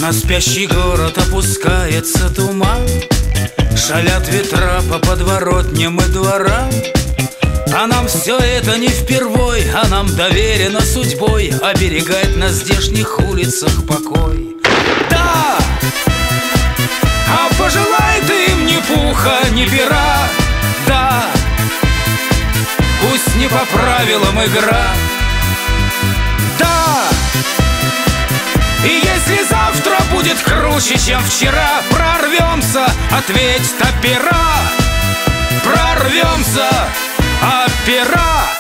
На спящий город опускается туман, шалят ветра по подворотням и дворам. А нам все это не впервой, а нам доверено судьбой оберегать на здешних улицах покой. Да! А пожелай ты им ни пуха, ни пера. Да! Пусть не по правилам игра. Да! И если завтра будет круче, чем вчера, прорвемся, ответь, опера. Прорвемся, опера.